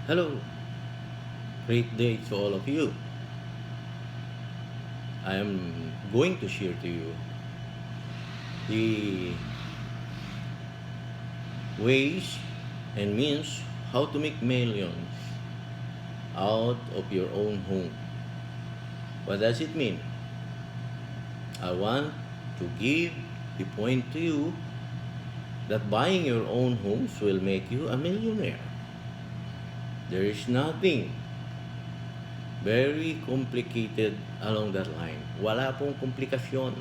Hello, great day to all of you. I am going to share to you the ways and means how to make millions out of your own home. What does it mean? I want to give the point to you that buying your own homes will make you a millionaire. There is nothing very complicated along that line. Wala pong komplikasyon.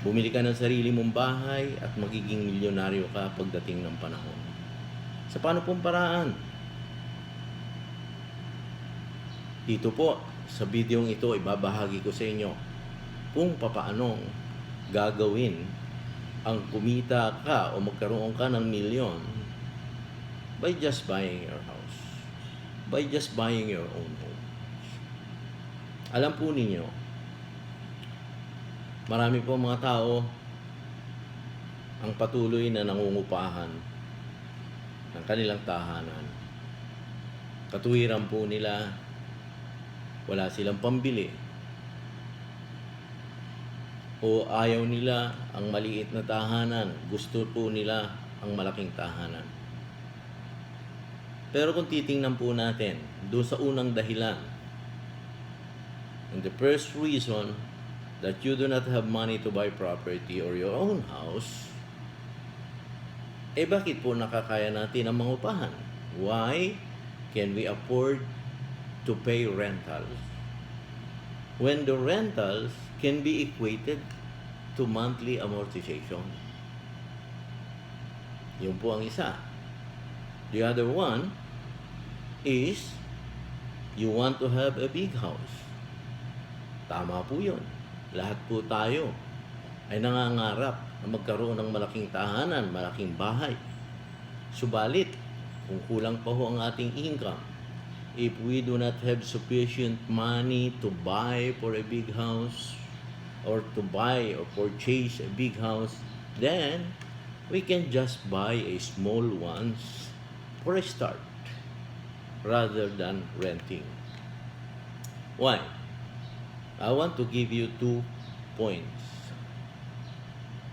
Bumili ka ng sarili mong bahay at magiging milyonaryo ka pagdating ng panahon. Sa paano pong paraan? Dito po, sa videong ito, ibabahagi ko sa inyo kung papaanong gagawin ang kumita ka o magkaroon ka ng milyon by just buying your house. By just buying your own home. Alam po ninyo, marami po mga tao ang patuloy na nangungupahan ng kanilang tahanan. Katuwiran po nila, wala silang pambili. O ayaw nila ang maliit na tahanan, gusto po nila ang malaking tahanan. Pero kung titingnan po natin, doon sa unang dahilan, and the first reason that you do not have money to buy property or your own house, bakit po nakakaya natin ang mangupahan? Why can we afford to pay rentals when the rentals can be equated to monthly amortization? Yun po ang isa. The other one is you want to have a big house. Tama po yun. Lahat po tayo ay nangangarap na magkaroon ng malaking tahanan, malaking bahay. Subalit, kung kulang pa ho ang ating income, if we do not have sufficient money to buy for a big house or to buy or purchase a big house, then we can just buy a small ones for a start rather than renting. Why? I want to give you 2 points.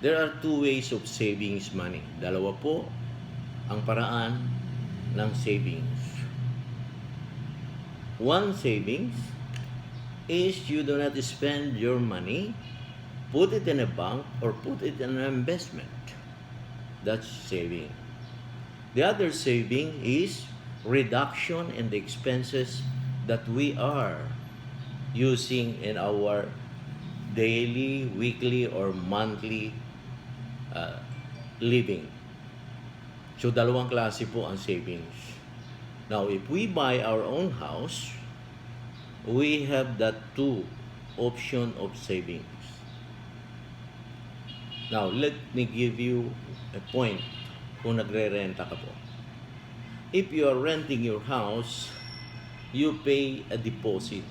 There are 2 ways of savings money. Dalawa po ang paraan ng savings. One savings is you do not spend your money, put it in a bank or put it in an investment. That's saving. The other saving is reduction in the expenses that we are using in our daily, weekly, or monthly living. So, dalawang klase po ang savings. Now, if we buy our own house, we have that 2 option of savings. Now, let me give you a point kung nagre-renta ka po. If you are renting your house, you pay a deposit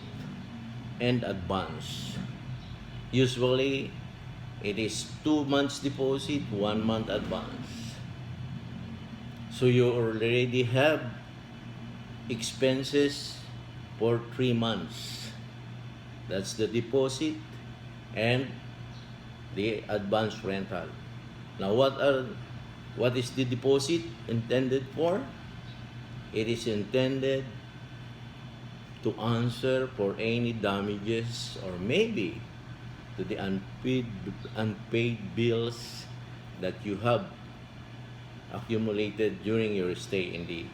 and advance. Usually, it is 2 months deposit, 1 month advance. So you already have expenses for 3 months. That's the deposit and the advance rental. Now, what is the deposit intended for? It is intended to answer for any damages or maybe to the unpaid bills that you have accumulated during your stay in the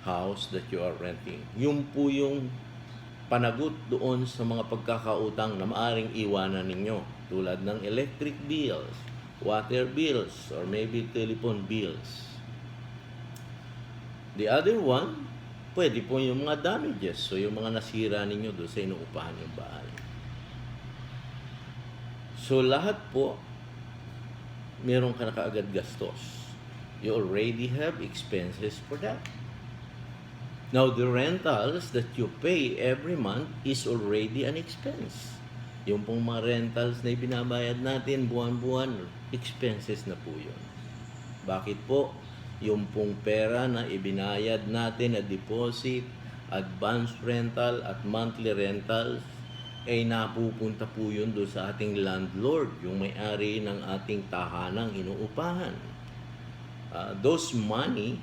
house that you are renting. Yung po yung panagot doon sa mga pagkakautang na maaring iwanan ninyo tulad ng electric bills, water bills, or maybe telephone bills. The other one, pwede po yung mga damages. So, yung mga nasira ninyo doon sa inuupahan yung bahay. So, lahat po, meron ka na kaagad gastos. You already have expenses for that. Now, the rentals that you pay every month is already an expense. Yung pong mga rentals na ibinabayad natin buwan-buwan, expenses na po yun. Bakit po? yung pong pera na ibinayad natin na deposit, advance rental at monthly rentals, ay napupunta po yun doon sa ating landlord, yung may-ari ng ating tahanang inuupahan. Those money,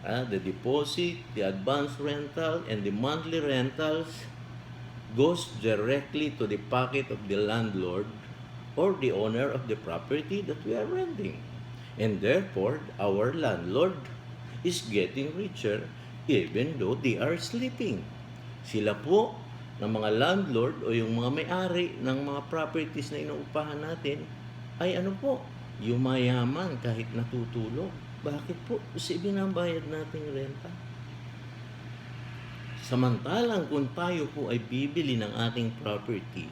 the deposit, the advance rental, and the monthly rentals goes directly to the pocket of the landlord or the owner of the property that we are renting. And therefore, our landlord is getting richer even though they are sleeping. Sila po ng mga landlord o yung mga may-ari ng mga properties na inuupahan natin ay ano po, yumayaman kahit natutulog. Bakit po? Kasi binabayad nating renta. Samantalang kung tayo po ay bibili ng ating property,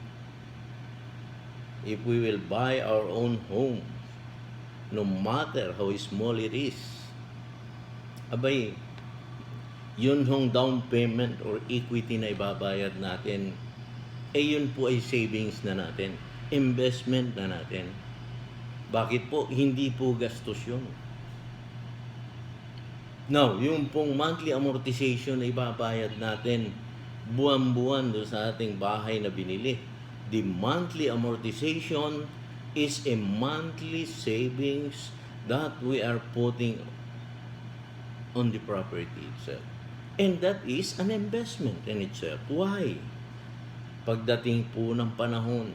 if we will buy our own home, no matter how small it is, abay, yun hong down payment or equity na ibabayad natin, yun po ay savings na natin, investment na natin. Bakit po? Hindi po gastos yun. Now, yung pong monthly amortization na ibabayad natin buwan-buwan doon sa ating bahay na binili. The monthly amortization is a monthly savings that we are putting on the property itself. And that is an investment in itself. Why? Pagdating po ng panahon,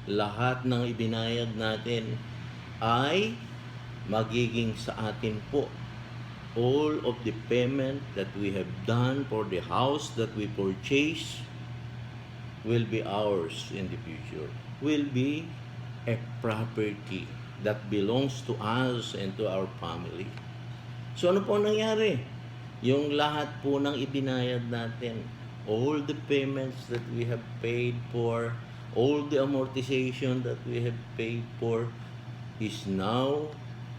lahat ng ibinayad natin ay magiging sa atin po. All of the payment that we have done for the house that we purchased will be ours in the future. Will be a property that belongs to us and to our family. So ano po nangyari? Yung lahat po ng ibinayad natin, all the payments that we have paid for, all the amortization that we have paid for is now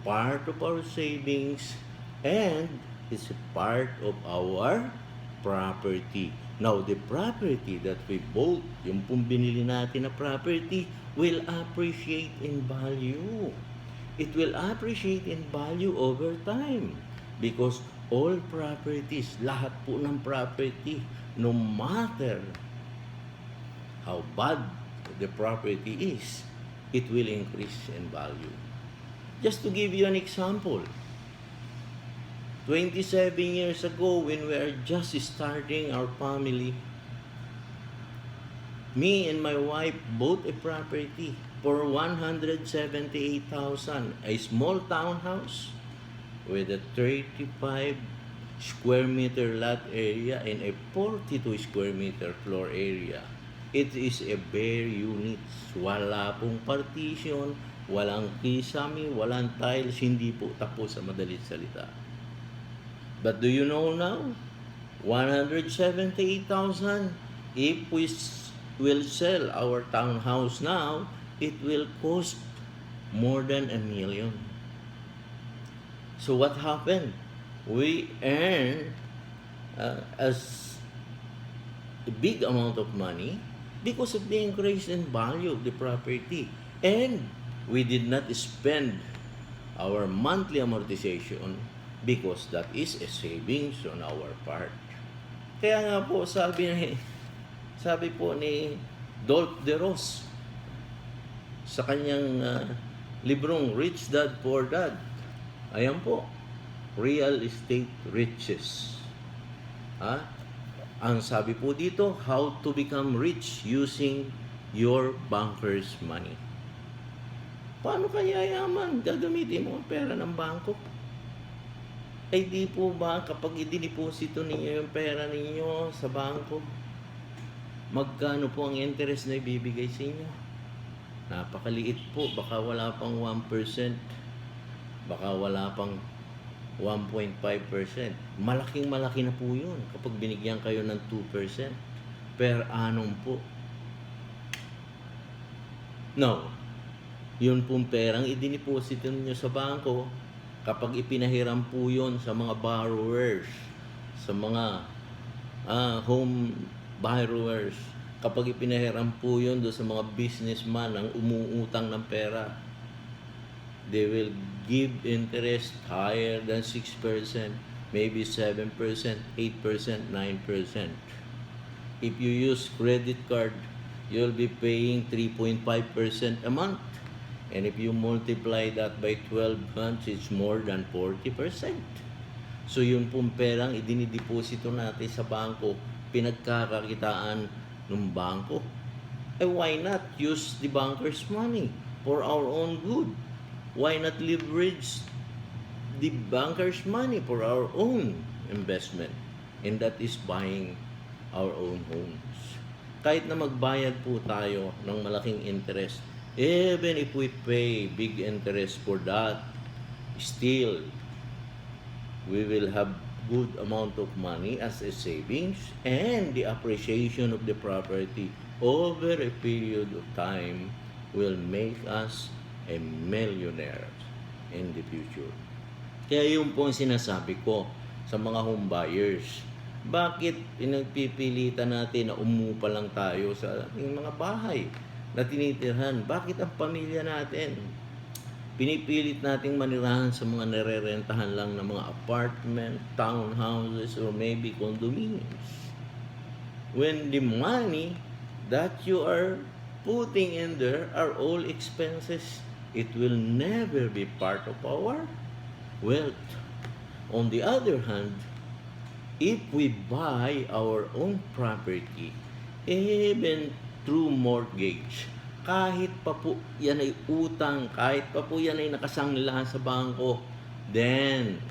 part of our savings and is a part of our property. Now, the property that we bought, yung pong binili natin na property, will appreciate in value. It will appreciate in value over time because all properties, lahat po ng property, no matter how bad the property is, it will increase in value. Just to give you an example, 27 years ago, when we are just starting our family, me and my wife bought a property for 178,000, a small townhouse with a 35 square meter lot area and a 42 square meter floor area. It is a bare unit. Wala pong partition, walang kisame, walang tiles, hindi po tapos sa madalit salita. But do you know now? 178,000. If we will sell our townhouse now, it will cost more than $1 million. So what happened? We earned as a big amount of money because of the increase in value of the property. And we did not spend our monthly amortization because that is a savings on our part. Kaya nga po sabi po ni Dolph de Ross sa kanyang librong Rich Dad Poor Dad, ayan po, real estate riches. Ang sabi po dito, how to become rich using your banker's money. Paano kaya yaman? Gagamitin mo ang pera ng bangko? Ay di po ba kapag idiniposito ninyo yung pera ninyo sa bangko, magkano po ang interest na ibibigay sa inyo? Napakaliit po, baka wala pang 1%, baka wala pang 1.5%. Malaking-malaki na po yun kapag binigyan kayo ng 2% per annum po. Now, yun pong perang idiniposito ninyo sa bangko, kapag ipinahiram po yun sa mga borrowers, sa mga home borrowers, kapag ipinahiram po yun doon sa mga businessman ang umuutang ng pera, they will give interest higher than 6%, maybe 7%, 8%, 9%. If you use credit card, you'll be paying 3.5% a month. And if you multiply that by 12 months, it's more than 40%. So yun pong perang idinideposito natin sa bangko, pinagkakakitaan ng bangko. Why not use the banker's money for our own good? Why not leverage the banker's money for our own investment? And that is buying our own homes. Kahit na magbayad po tayo ng malaking interest, even if we pay big interest for that, still, we will have good amount of money as a savings, and the appreciation of the property over a period of time will make us a millionaire in the future. Kaya yun po ang sinasabi ko sa mga home buyers. Bakit pinagpipilitan natin na umupa lang tayo sa ating mga bahay na tinitirhan? Bakit ang pamilya natin pinipilit nating manirahan sa mga narerentahan lang ng mga apartment, townhouses, or maybe condominiums? When the money that you are putting in there are all expenses, it will never be part of our wealth. On the other hand, if we buy our own property, even through mortgage, kahit pa po yan ay utang, kahit pa po yan ay nakasangla sa bangko, then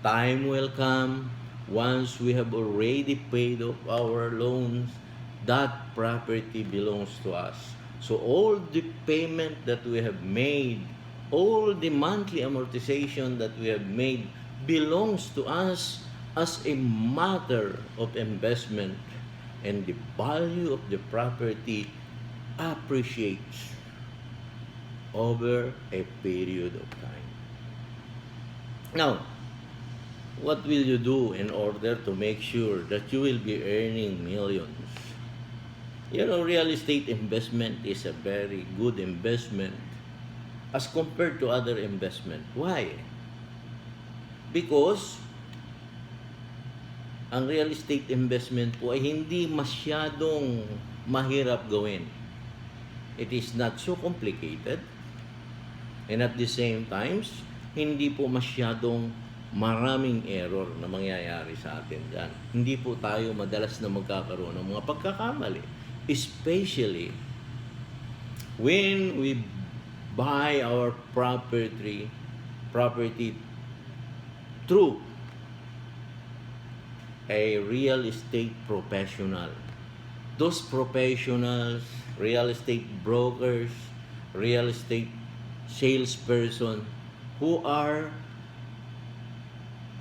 time will come once we have already paid off our loans, that property belongs to us. So all the payment that we have made, all the monthly amortization that we have made belongs to us as a matter of investment, and the value of the property appreciates over a period of time. Now, what will you do in order to make sure that you will be earning millions? You know, real estate investment is a very good investment as compared to other investment. Why? Because ang real estate investment po ay hindi masyadong mahirap gawin. It is not so complicated, and at the same times, hindi po masyadong maraming error na mangyayari sa atin dyan. Hindi po tayo madalas na magkakaroon ng mga pagkakamali. Especially when we buy our property through a real estate professional. Those professionals, real estate brokers, real estate salesperson who are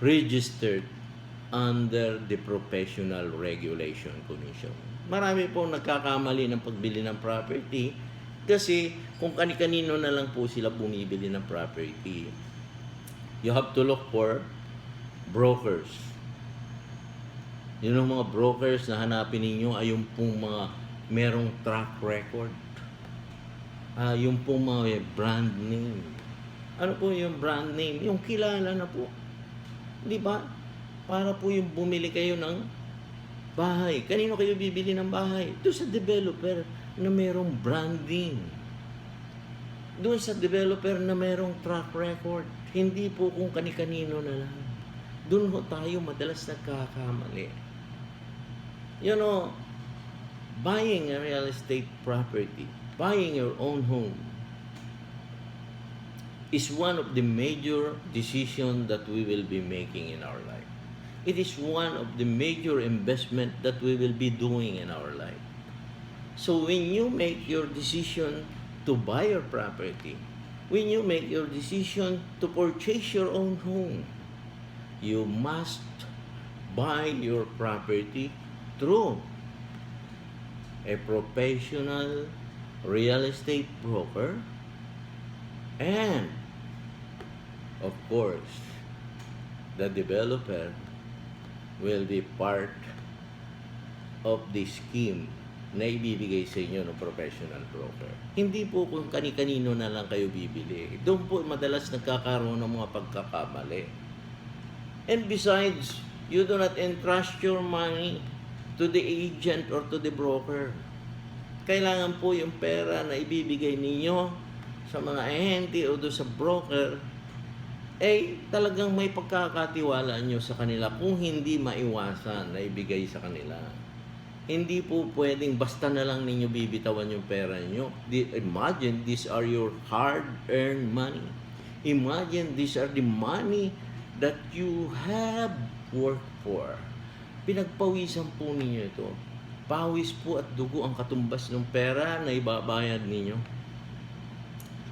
registered under the Professional Regulation Commission. Marami pong nagkakamali ng pagbili ng property kasi kung kani-kanino na lang po sila bumibili ng property. You have to look for brokers. Yun ang mga brokers na hanapin ninyo ay yung pong mga merong track record. Yung pong mga brand name. Ano po yung brand name? Yung kilala na po. Di ba? Para po yung bumili kayo ng bahay. Kanino kayo bibili ng bahay? Doon sa developer na merong branding. Doon sa developer na merong track record. Hindi po kung kani-kanino na lang. Doon ho tayo madalas nagkakamali. You know, buying a real estate property, buying your own home, is one of the major decisions that we will be making in our life. It is one of the major investment that we will be doing in our life. So when you make your decision to buy your property, when you make your decision to purchase your own home, you must buy your property through a professional real estate broker, and of course, the developer will be part of the scheme na ibibigay sa inyo ng professional broker. Hindi po kung kani-kanino na lang kayo bibili. Doon po madalas nagkakaroon ng mga pagkakamali. And besides, you do not entrust your money to the agent or to the broker. Kailangan po yung pera na ibibigay ninyo sa mga ahente o doon sa broker, talagang may pagkakatiwala nyo sa kanila kung hindi maiwasan na ibigay sa kanila. Hindi po pwedeng basta na lang ninyo bibitawan yung pera nyo. Imagine, these are your hard-earned money. Imagine, these are the money that you have worked for. Pinagpawisan po ninyo ito. Pawis po at dugo ang katumbas ng pera na ibabayad ninyo.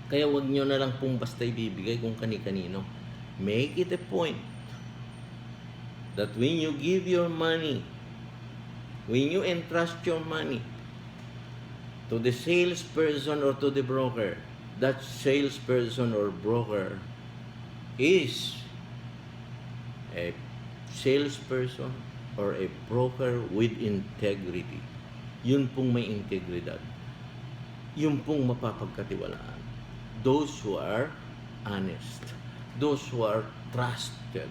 Kaya wag nyo na lang pong basta ibibigay kung kani-kanino. Make it a point that when you give your money, when you entrust your money to the salesperson or to the broker, that salesperson or broker is a salesperson or a broker with integrity. Yun pong may integridad. Yun pong mapapagkatiwalaan. Those who are honest. Those who are trusted.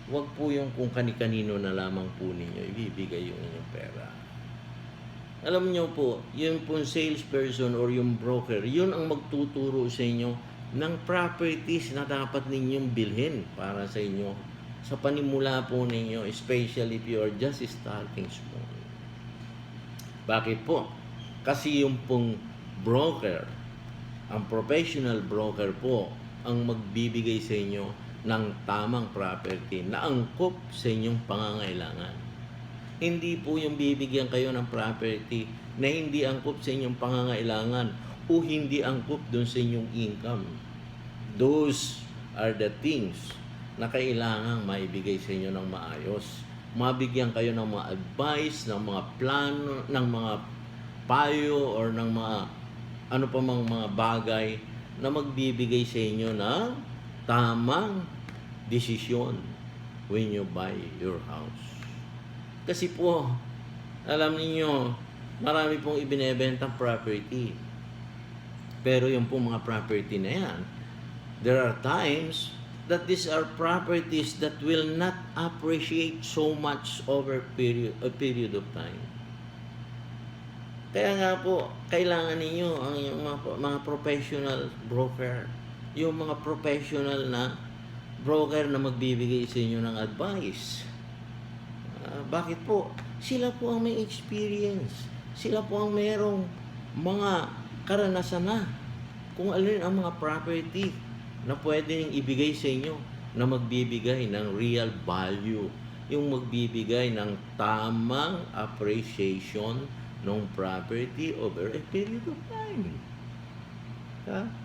Huwag po yung kung kani-kanino na lamang po ninyo ibibigay yung inyong pera. Alam nyo po, yung pong salesperson or yung broker, yun ang magtuturo sa inyo ng properties na dapat ninyong bilhin para sa inyo sa panimula po ninyo, especially if you are just starting small. Bakit po? Kasi yung pong broker, ang professional broker po, ang magbibigay sa inyo ng tamang property na angkop sa inyong pangangailangan. Hindi po yung bibigyan kayo ng property na hindi angkop sa inyong pangangailangan o hindi angkop doon sa inyong income. Those are the things na kailangang maibigay sa inyo ng maayos. Mabigyan kayo ng mga advice, ng mga plano, ng mga payo, or ng mga ano pa mang mga bagay na magbibigay sa inyo ng tamang desisyon when you buy your house. Kasi po, alam niyo, marami pong ibinebentang property. Pero yung pong mga property na yan, there are times that these are properties that will not appreciate so much over a period of time. Kaya nga po, kailangan ninyo ang mga professional broker, yung mga professional na broker na magbibigay sa inyo ng advice. Bakit po? Sila po ang may experience. Sila po ang mayroong mga karanasan na kung alin ang mga property na pwedeng ibigay sa inyo na magbibigay ng real value, yung magbibigay ng tamang appreciation ng property over a period of time.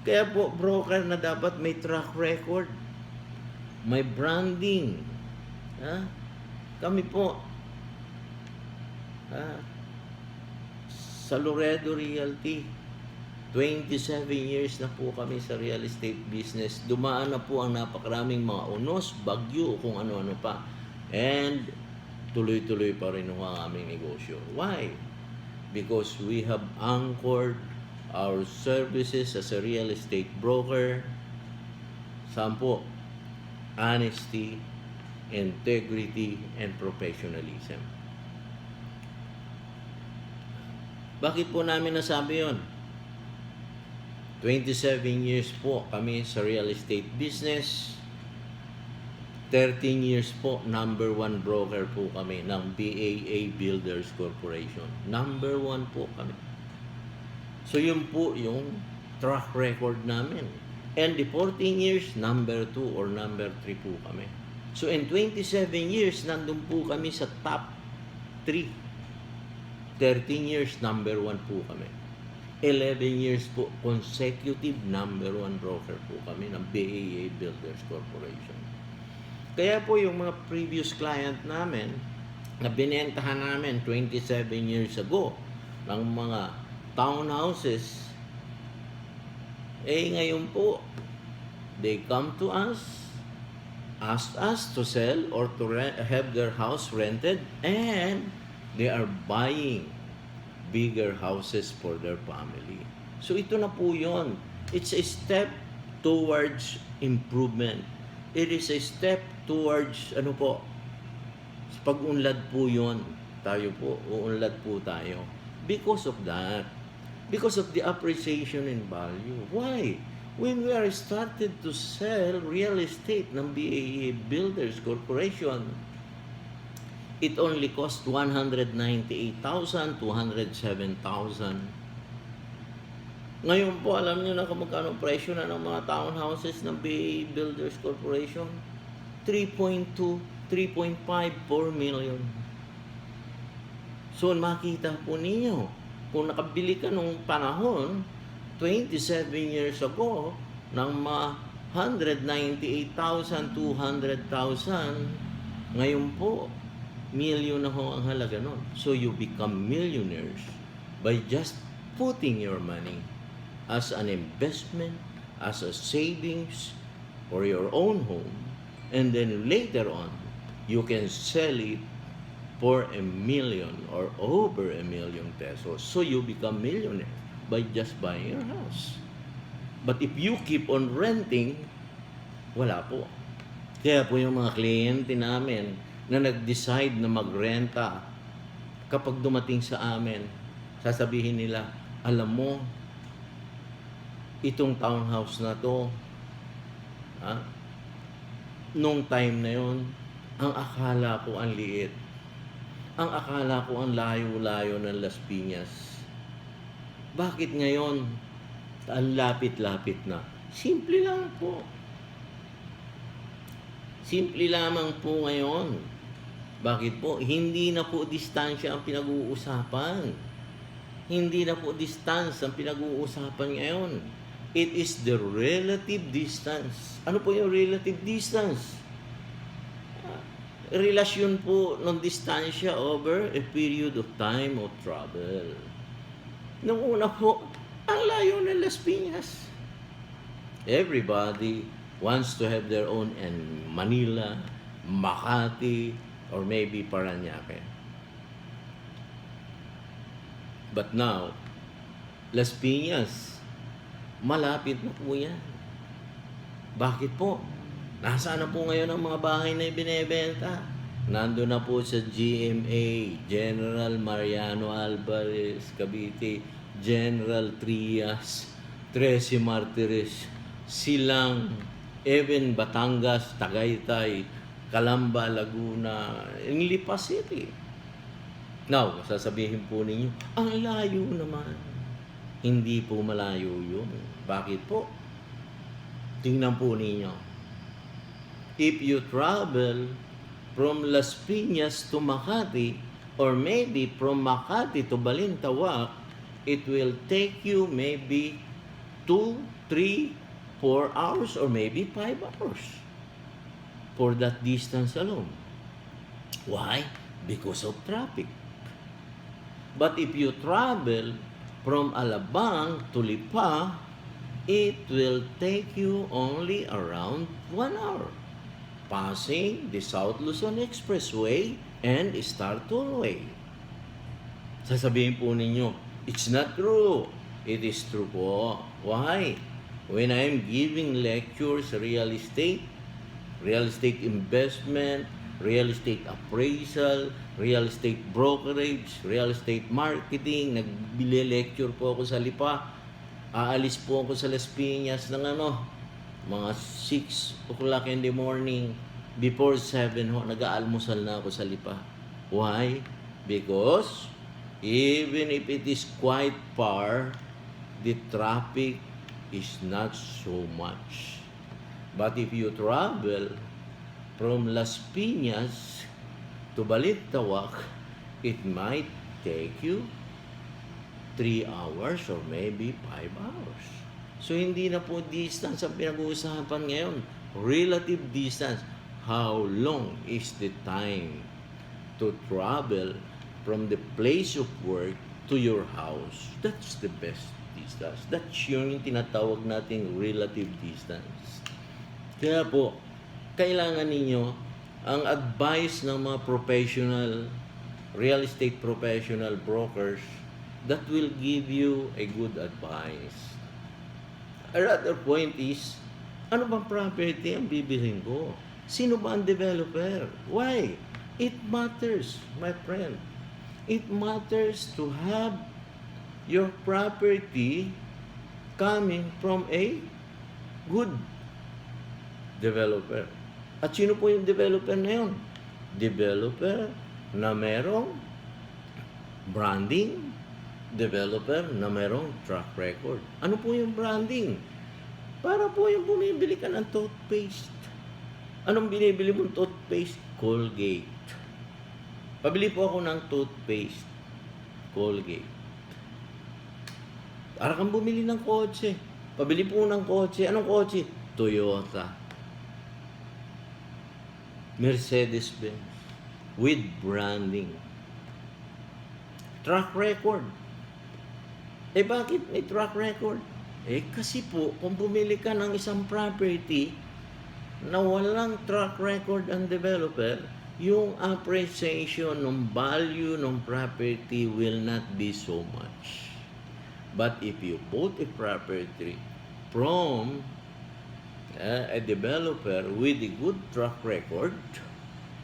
Kaya po, broker na dapat may track record, may branding. Kami po, sa Loredo Realty, 27 years na po kami sa real estate business. Dumaan na po ang napakaraming mga unos, bagyo, kung ano-ano pa. And tuloy-tuloy pa rin ang aming negosyo. Why? Because we have anchored our services as a real estate broker. Saan po? Honesty, integrity, and professionalism. Bakit po namin nasabi yun? 27 years po kami sa real estate business. 13 years po, number 1 broker po kami ng BAA Builders Corporation. Number 1 po kami. So yun po yung track record namin. And the 14 years, number 2 or number 3 po kami. So in 27 years, nandun po kami sa top 3. 13 years, number 1 po kami. 11 years po, consecutive number 1 broker po kami ng BAA Builders Corporation. Kaya po yung mga previous client namin na binentahan namin 27 years ago ng mga townhouses, ngayon po, they come to us, ask us to sell or to have their house rented, and they are buying bigger houses for their family. So ito na po yun. It's a step towards improvement. It is a step towards, pag-unlad po yun. Tayo po, uunlad po tayo. Because of that. Because of the appreciation in value. Why? When we are started to sell real estate ng BAE Builders Corporation, it only cost 198,000, 207,000. Ngayon po, alam niyo na kung magkano presyo na ng mga townhouses ng BAE Builders Corporation? 3.2, 3.5, 4 million. So, makita po ninyo, kung nakabili ka nung panahon, 27 years ago, ng mga 198,000, 200,000, ngayon po, million na ho ang halaga nun. So, you become millionaires by just putting your money as an investment, as a savings for your own home, and then later on, you can sell it for 1 million or over 1 million pesos. So you become millionaire by just buying your house. But if you keep on renting, wala po. Kaya po yung mga kliyente namin na nag-decide na magrenta, kapag dumating sa amin, sasabihin nila, alam mo, itong townhouse na to, nung time na yon, ang akala ko ang liit. Ang akala ko ang layo-layo ng Las Piñas. Bakit ngayon, ang lapit-lapit na? Simple lang po. Simple lamang po ngayon. Bakit po? Hindi na po distansya ang pinag-uusapan. Hindi na po distance ang pinag-uusapan ngayon. It is the relative distance. Ano po yung relative distance? Relasyon po ng distansya over a period of time of travel. Nung una po, ang layo ng Las Piñas. Everybody wants to have their own in Manila, Makati, or maybe Parañaque. But now, Las Piñas, malapit na po yan. Bakit po? Nasaan na po ngayon ang mga bahay na ibinebenta? Nando na po sa GMA, General Mariano Alvarez, Cavite, General Trias, Trece Martires, Silang, even Batangas, Tagaytay, Calamba, Laguna, in Lipa City. Now, sasabihin po ninyo, ang layo naman. Hindi po malayo yun. Bakit po? Tingnan po ninyo. If you travel from Las Piñas to Makati, or maybe from Makati to Balintawak, it will take you maybe 2, 3, 4 hours, or maybe 5 hours for that distance alone. Why? Because of traffic. But if you travel from Alabang to Lipa, it will take you only around 1 hour, passing the South Luzon Expressway and Star Tollway. Sasabihin po ninyo, it's not true. It is true po. Why? When I'm giving lectures, real estate investment, real estate appraisal, real estate brokerage, real estate marketing, nagbili-lecture po ako sa Lipa. Aalis po ako sa Las Piñas ng mga 6 o'clock in the morning. Before 7 nag-aalmusal na ako sa Lipa. Why? Because even if it is quite far, the traffic is not so much. But if you travel from Las Piñas to Balintawak, it might take you 3 hours or maybe 5 hours. So, hindi na po distance ang pinag-uusapan ngayon. Relative distance. How long is the time to travel from the place of work to your house? That's the best distance. That's yung tinatawag nating relative distance. Kaya po, kailangan ninyo ang advice ng mga professional, real estate professional brokers that will give you a good advice. Another point is, ano bang property ang bibilhin ko? Sino ba ang developer? Why? It matters, my friend. It matters to have your property coming from a good developer. At sino po yung developer na yun? Developer na merong branding, developer na merong track record. Ano po yung branding? Para po yung bumibili ka ng toothpaste. Anong binibili mong toothpaste? Colgate. Pabili po ako ng toothpaste. Colgate. Para kang bumili ng kotse. Pabili po ng kotse. Anong kotse? Toyota. Mercedes-Benz. With branding. Track record. Bakit may track record? Kasi po, kung bumili ka ng isang property na walang track record ang developer, yung appreciation ng value ng property will not be so much. But if you bought a property from a developer with a good track record,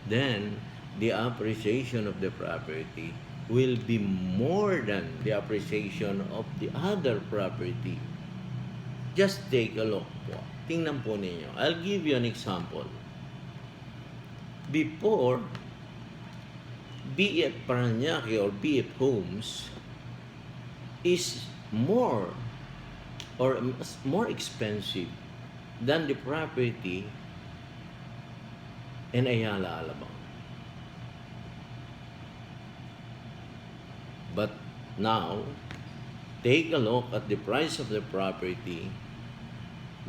then the appreciation of the property will be more than the appreciation of the other property. Just take a look po. Tingnan po ninyo. I'll give you an example. Before, BF Paranaque or BF Homes is more expensive than the property in Ayala, Alabang. But now, take a look at the price of the property,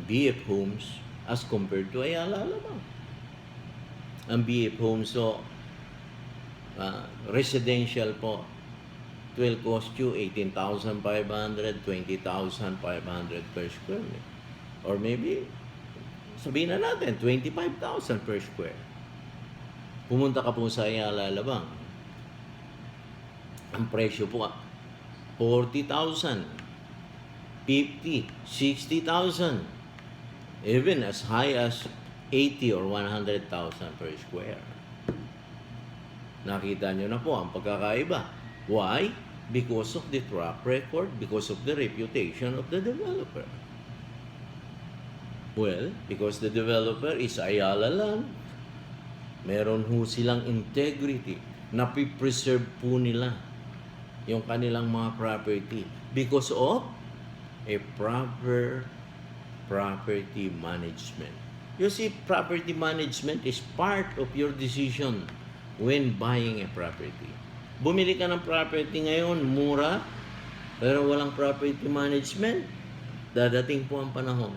BF Homes, as compared to Ayala, Alabang. Ang BF Homes, so, residential po, it will cost you 18,500, 20,500 per square meter. Or maybe, sabihin na natin, 25,000 per square. Pumunta ka po sa Ayala, Alabang. Ang presyo po, 40,000, 50, 60,000, even as high as 80 or 100,000 per square. Nakita nyo na po ang pagkakaiba. Why? Because of the track record, because of the reputation of the developer. Well, because the developer is Ayala land, meron ho silang integrity, napipreserve po nila yung kanilang mga property because of a proper property management. You see, property management is part of your decision when buying a property. Bumili ka ng property ngayon, mura, pero walang property management, dadating po ang panahon.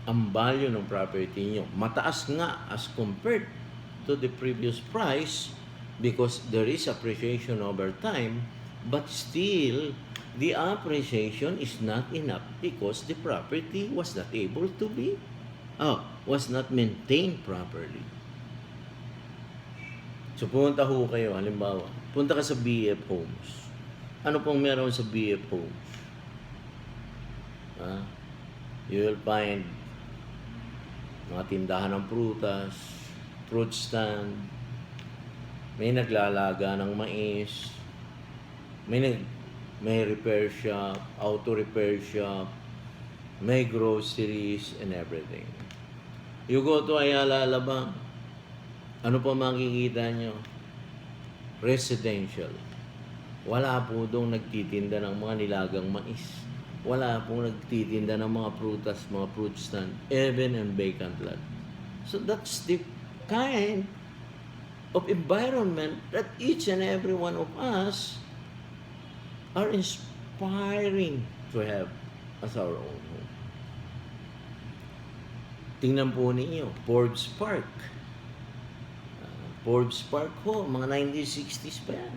Ang value ng property niyo mataas nga as compared to the previous price because there is appreciation over time, but still the appreciation is not enough because the property was not able to be was not maintained properly. So punta ho kayo, halimbawa, punta ka sa BF Homes. Ano pong meron sa BF Homes? You will find mga tindahan ng prutas, fruit stand, may naglalaga ng mais, may repair shop, auto repair shop, may groceries and everything. You go to Ayala, Alabang, ano pa makikita nyo? Residential. Wala po doon nagtitinda ng mga nilagang mais. Wala po nagtitinda ng mga prutas, mga fruit stand, even and vacant lot. So that's the kind of environment that each and every one of us are inspiring to have as our own home. Tingnan po ninyo, Forbes Park. Forbes Park ho, mga 1960s pa yan.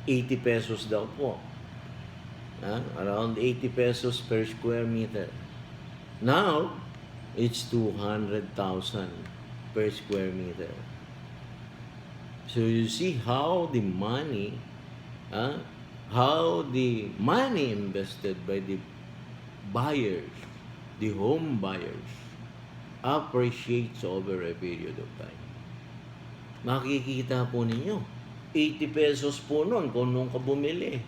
80 pesos daw po. Around 80 pesos per square meter. Now, it's 200,000 per square meter. So you see how the money, how the money invested by the buyers, the home buyers, appreciates over a period of time. Makikita po ninyo, 80 pesos po noon kung nung ka bumili.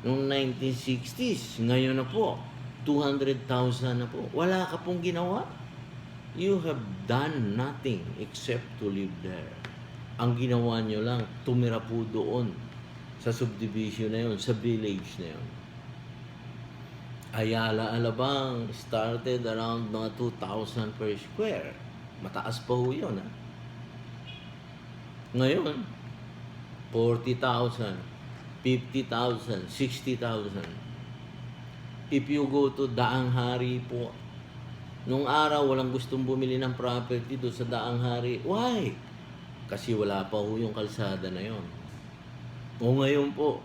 Noong 1960s, ngayon na po, 200,000 na po. Wala ka pong ginawa. You have done nothing except to live there. Ang ginawa nyo lang, tumira po doon sa subdivision na yun, sa village na yun. Ayala Alabang started around mga 2,000 per square. Mataas pa ho yun, ha? Ngayon, 40,000, 50,000, 60,000. If you go to Daang Hari po, nung araw walang gustong bumili ng property doon sa Daang Hari. Why? Kasi wala pa ho yung kalsada na yon. O ngayon po,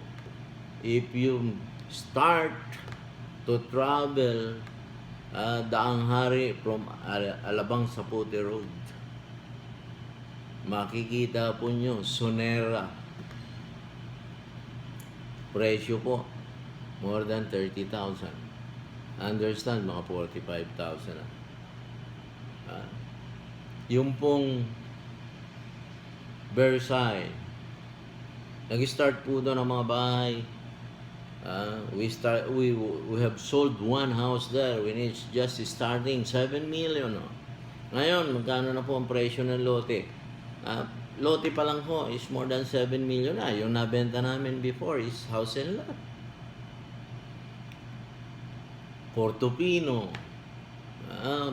if you start to travel Daang Hari from Alabang Sapote Road, makikita po nyo, Sonera. Presyo po, more than 30,000. Understand, mga 45,000 na. Yung pong Versailles, nag-start po doon ang mga bahay. We have sold one house there when it's just starting 7 million. No? Ngayon, magkano na po ang presyo ng lote? Lote pa lang ho is more than 7 million na. Yung nabenta namin before is house and lot. Portofino,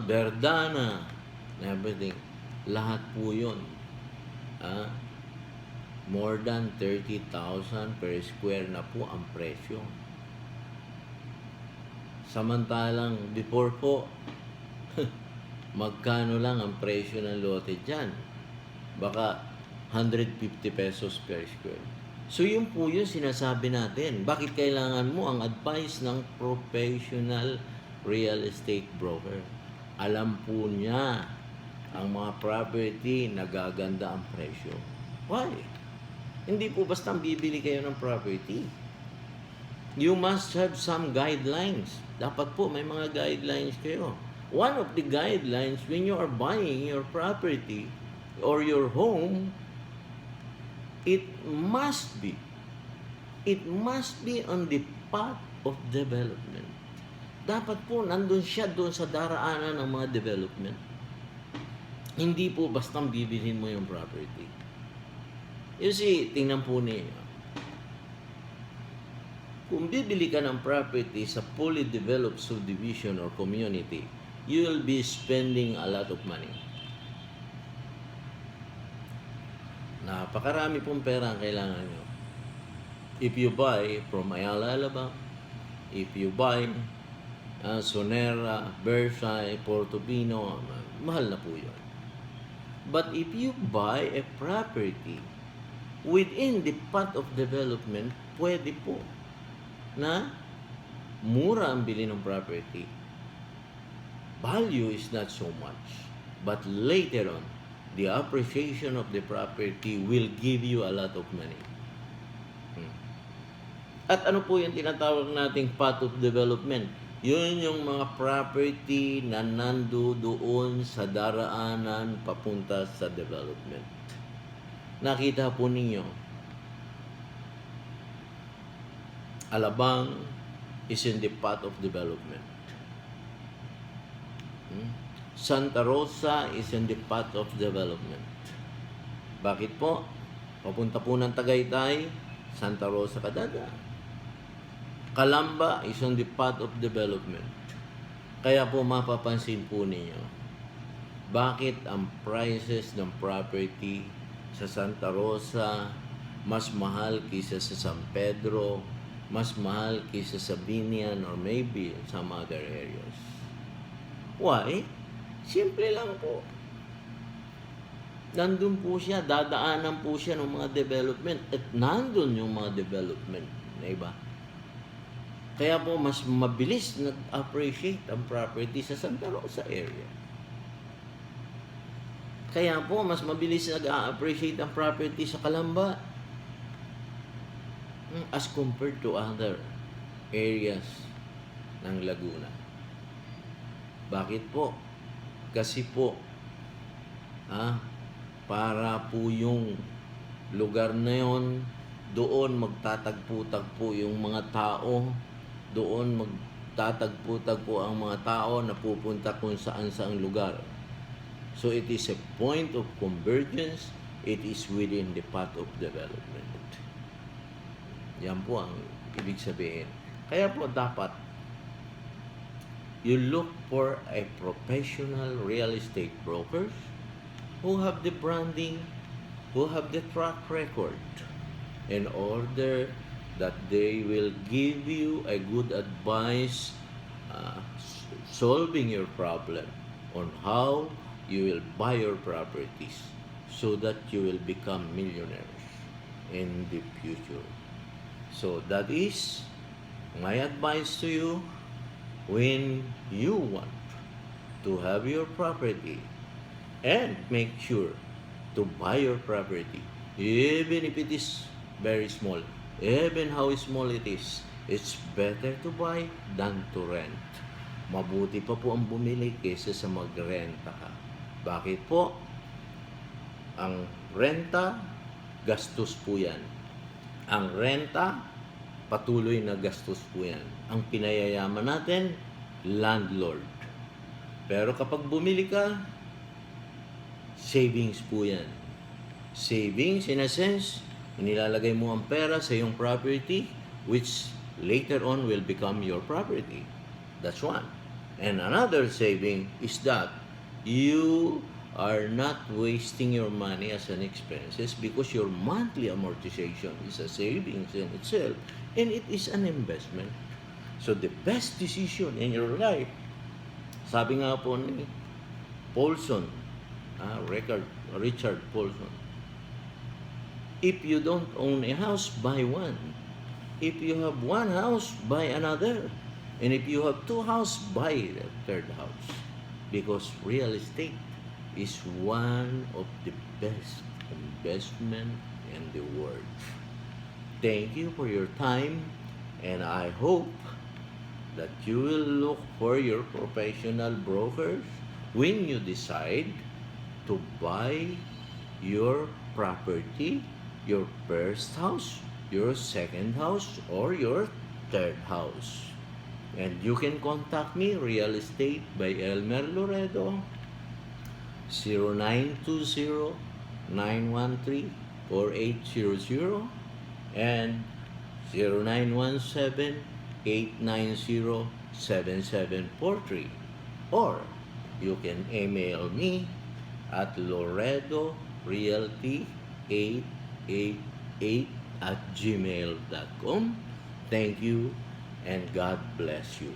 Verdana, everything. Lahat po yun. More than 30,000 per square na po ang presyo. Samantalang before po, magkano lang ang presyo ng lote dyan? Baka 150 pesos per square. So yun po yung sinasabi natin. Bakit kailangan mo ang advice ng professional real estate broker? Alam po niya ang mga property na gaganda ang presyo. Why? Hindi po basta bibili kayo ng property. You must have some guidelines. Dapat po may mga guidelines kayo. One of the guidelines when you are buying your property or your home, it must be on the path of development. Dapat po nandun siya doon sa daraanan ng mga development. Hindi po basta bibilhin mo yung property. You see, tingnan po niyo. Kung bibili ka ng property sa fully developed subdivision or community, you will be spending a lot of money. Napakarami pong pera ang kailangan nyo. If you buy from Ayala Alabang, if you buy Sonera, Versailles, Portofino, mahal na po yun. But if you buy a property within the path of development, pwede po na mura ang bili ng property. Value is not so much. But later on, the appreciation of the property will give you a lot of money. At ano po yung tinatawag nating path of development? Yun yung mga property na nandoon sa daraanan papunta sa development. Nakita po ninyo, Alabang is in the path of development. Santa Rosa is in the path of development. Bakit po? Papunta po ng Tagaytay, Santa Rosa kadada. Calamba is on the path of development. Kaya po mapapansin po ninyo, bakit ang prices ng property sa Santa Rosa mas mahal kaysa sa San Pedro, mas mahal kaysa sa Binian or maybe some other areas. Why? Simple lang po. Nandun po siya, dadaanan po siya ng mga development at nandun yung mga development. Diba? Kaya po mas mabilis nag-appreciate ang property sa Santa Rosa area. Kaya po, mas mabilis nag-a-appreciate ang property sa Kalamba as compared to other areas ng Laguna. Bakit po? Kasi po, para po yung lugar na yon, doon magtatagpo-tagpo yung mga tao, doon magtatagpo-tagpo ang mga tao na pupunta kung saan-saang lugar. So it is a point of convergence, it is within the path of development. Yan po ang ibig sabihin. Kaya po dapat you look for a professional real estate brokers who have the branding, who have the track record, in order that they will give you a good advice, solving your problem on how you will buy your properties so that you will become millionaires in the future. So that is my advice to you when you want to have your property, and make sure to buy your property, even if it is very small, even how small it is, it's better to buy than to rent. Mabuti pa po ang bumili kaysa sa magrenta ka. Bakit po? Ang renta, gastos po yan. Ang renta, patuloy na gastos po yan. Ang pinayayaman natin, landlord. Pero kapag bumili ka, savings po yan. Savings, in a sense, inilalagay mo ang pera sa iyong property, which later on will become your property. That's one. And another saving is that you are not wasting your money as an expenses, because your monthly amortization is a savings in itself, and it is an investment. So the best decision in your life, sabi nga po ni Paulson, Richard Paulson, if you don't own a house, buy one. If you have one house, buy another. And if you have two houses, buy the third house. Because real estate is one of the best investment in the world. Thank you for your time, and I hope that you will look for your professional brokers when you decide to buy your property, your first house, your second house, or your third house. And you can contact me, Real Estate by Elmer Loredo, 0920-913-4800 and 0917-890-7743. Or you can email me at loredorealty888@gmail.com. Thank you and God bless you.